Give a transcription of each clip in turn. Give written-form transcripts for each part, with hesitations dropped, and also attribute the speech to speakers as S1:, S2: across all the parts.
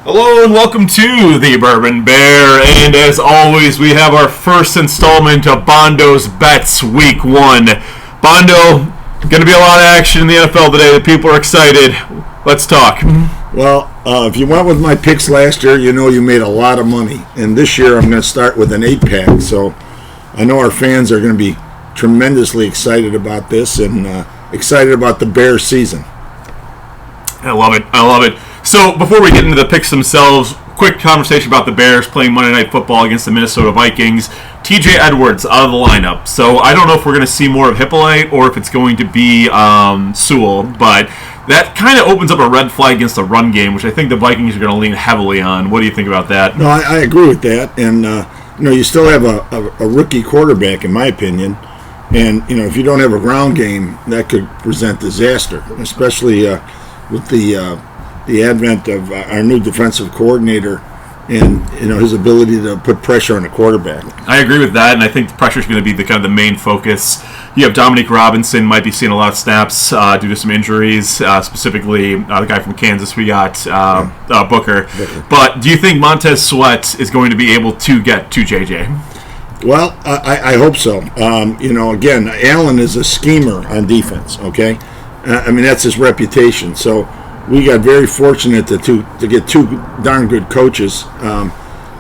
S1: Hello and welcome to the Bourbon Bear, and as always, we have our first installment of Bondo's Bets Week 1. Bondo, going to be a lot of action in the NFL today. The people are excited. Let's talk.
S2: Well, if you went with my picks last year, you know you made a lot of money. And this year I'm going to start with an 8-pack, so I know our fans are going to be tremendously excited about this and excited about the Bears season.
S1: I love it. So before we get into the picks themselves, quick conversation about the Bears playing Monday Night Football against the Minnesota Vikings. TJ Edwards out of the lineup. So I don't know if we're going to see more of Hippolyte or if it's going to be Sewell, but that kind of opens up a red flag against the run game, which I think the Vikings are going to lean heavily on. What do you think about that?
S2: No, I agree with that. And, you still have a rookie quarterback, in my opinion. And, if you don't have a ground game, that could present disaster, especially with the advent of our new defensive coordinator and his ability to put pressure on the quarterback.
S1: I agree with that, and I think the pressure is going to be the main focus. You have Dominique Robinson might be seeing a lot of snaps due to some injuries, specifically the guy from Kansas we got, Booker. But do you think Montez Sweat is going to be able to get to JJ?
S2: Well, I hope so. Again, Allen is a schemer on defense, okay? That's his reputation. So we got very fortunate to get two darn good coaches.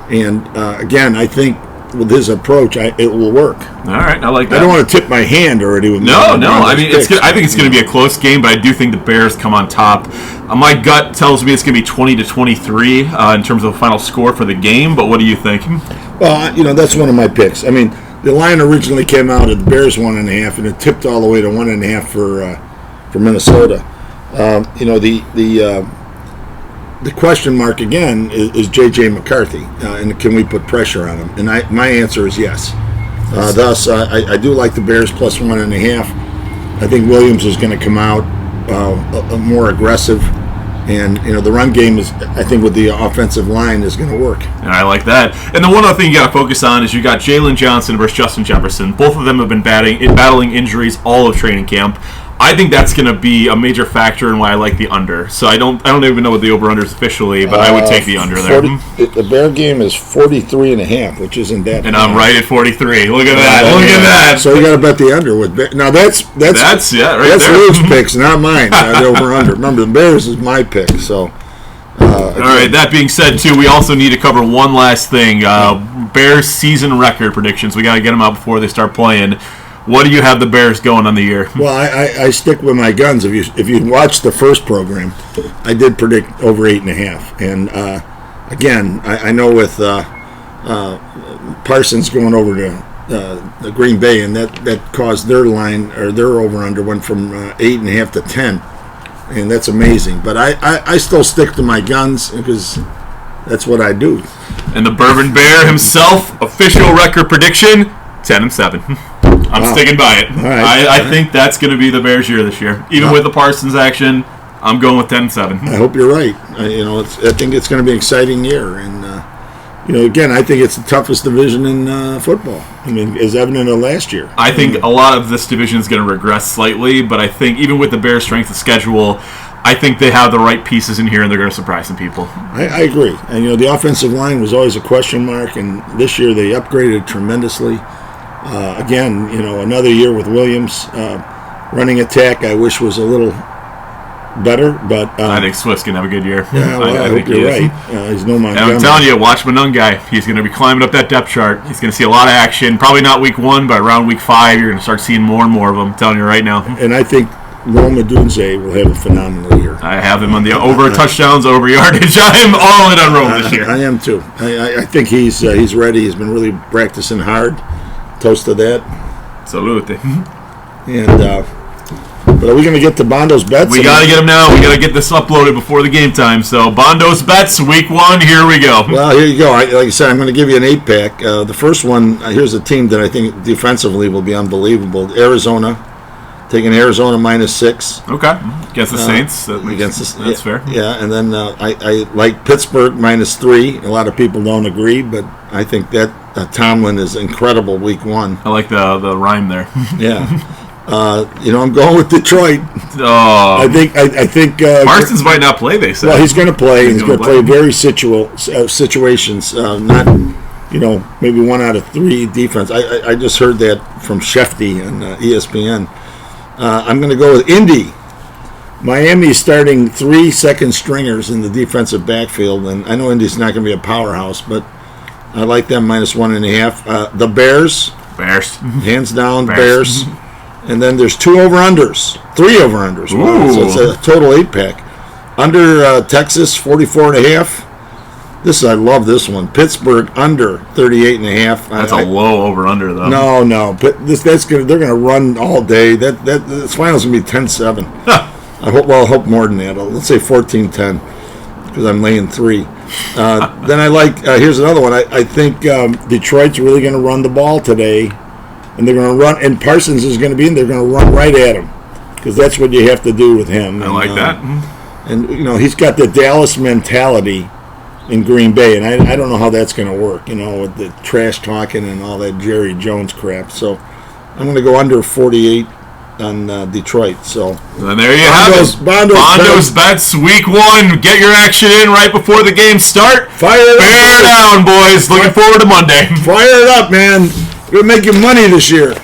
S2: Again, I think with his approach, it will work.
S1: All right, I like that.
S2: I don't want to tip my hand already with
S1: No. I think it's going to be a close game, but I do think the Bears come on top. My gut tells me it's going to be 20-23 in terms of the final score for the game. But what do you think?
S2: Well, that's one of my picks. The line originally came out at the Bears 1.5, and it tipped all the way to 1.5 for Minnesota. The question mark again is J.J. McCarthy, and can we put pressure on him? And my answer is yes. Thus, I do like the Bears plus 1.5. I think Williams is going to come out more aggressive, and the run game is, I think, with the offensive line is going to work.
S1: And I like that. And the one other thing you got to focus on is you got Jalen Johnson versus Justin Jefferson. Both of them have been battling injuries all of training camp. I think that's going to be a major factor in why I like the under. So I don't even know what the over-under is officially, but I would take the under there.
S2: The Bear game is 43.5, which isn't that.
S1: And I'm right at 43. Look at that.
S2: So you got to bet the under with Bear. Now that's Luke's picks, not mine. The over-under. Remember, the Bears is my pick. So.
S1: All right. That being said, too, we also need to cover one last thing. Bears season record predictions. We got to get them out before they start playing. What do you have the Bears going on the year?
S2: Well, I stick with my guns. If you watch the first program, I did predict over 8.5. And again, I know with Parsons going over to Green Bay, and that caused their line or their over/under went from 8.5 to 10, and that's amazing. But I still stick to my guns because that's what I do.
S1: And the Bourbon Bear himself, official record prediction: 10-7. I'm sticking by it.
S2: Right.
S1: I think that's going to be the Bears' year this year. Even with the Parsons action, I'm going with 10-7.
S2: I hope you're right. I think it's going to be an exciting year. And, again, I think it's the toughest division in football. As evident of last year.
S1: I think a lot of this division is going to regress slightly, but I think even with the Bears' strength of schedule, I think they have the right pieces in here, and they're going to surprise some people.
S2: I agree. And, the offensive line was always a question mark, and this year they upgraded tremendously. Again, another year with Williams. Running attack, I wish was a little better, but
S1: I think Swift's going to have a good year.
S2: Yeah, I hope you're right. He's no Montgomery.
S1: And I'm telling you, watch Monungai. He's going to be climbing up that depth chart. He's going to see a lot of action. Probably not week 1, but around week 5, you're going to start seeing more and more of them. I'm telling you right now.
S2: And I think Roma Dunze will have a phenomenal year.
S1: I have him on the over touchdowns, over yardage. I am all in on Roma this year.
S2: I am too. I think he's ready. He's been really practicing hard. Toast to that.
S1: Salute.
S2: And but are we going to get to Bondo's bets?
S1: We got to get them now. We got to get this uploaded before the game time. So Bondo's bets, week 1. Here we go.
S2: Well, here you go. Like I said, I'm going to give you an 8-pack. The first one. Here's a team that I think defensively will be unbelievable. Arizona. Taking Arizona -6.
S1: Okay. Against the Saints. That's fair.
S2: Yeah, and then I like Pittsburgh -3. A lot of people don't agree, but I think that Tomlin is incredible week 1.
S1: I like the rhyme there.
S2: Yeah. I'm going with Detroit.
S1: Oh,
S2: I think
S1: Parsons might not play. They said.
S2: Well, he's going to play. He's going to play very situations. Not, maybe 1 out of 3 defense. I just heard that from Shefty on ESPN. I'm going to go with Indy. Miami is starting 3 second stringers in the defensive backfield, and I know Indy's not going to be a powerhouse, but I like them -1.5. The Bears, hands down, Bears. And then there's 3 over-unders. Wow. So it's a total 8-pack. Under Texas, 44.5. I love this one. Pittsburgh under 38.5.
S1: That's a low over-under, though.
S2: No. But they're going to run all day. This final's going to be 10-7. I hope more than that. Let's say 14-10 because I'm laying 3. Then I like. Here's another one. I think Detroit's really going to run the ball today. And they're going to run, and Parsons is going to be in. They're going to run right at him because that's what you have to do with him.
S1: I like that.
S2: And he's got the Dallas mentality in Green Bay, and I don't know how that's going to work. With the trash talking and all that Jerry Jones crap. So I'm going to go under 48 on Detroit. So
S1: and there you have it. Bondo's bets week 1. Get your action in right before the game start.
S2: Fire it up.
S1: Bear down, boys. Looking forward to Monday.
S2: Fire it up, man. We're going to make you money this year.